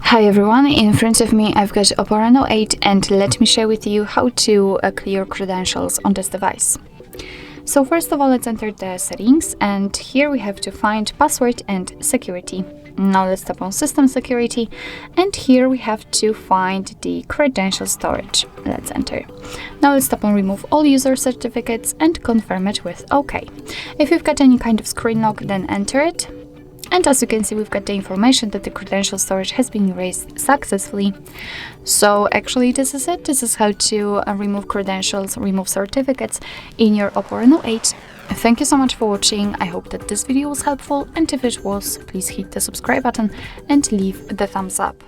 Hi everyone, in front of me I've got OPPO Reno8 and let me share with you how to clear credentials on this device. So first of all, let's enter the settings, and here we have to find password and security. Now let's tap on system security, and here we have to find the credential storage. Let's enter. Now let's tap on remove all user certificates and confirm it with OK. If you've got any kind of screen lock, then enter it. And as you can see, we've got the information that the credential storage has been erased successfully. So actually this is it. This is how to remove credentials, remove certificates in your OPPO Reno8. Thank you so much for watching. I hope that this video was helpful, and if it was, please hit the subscribe button and leave the thumbs up.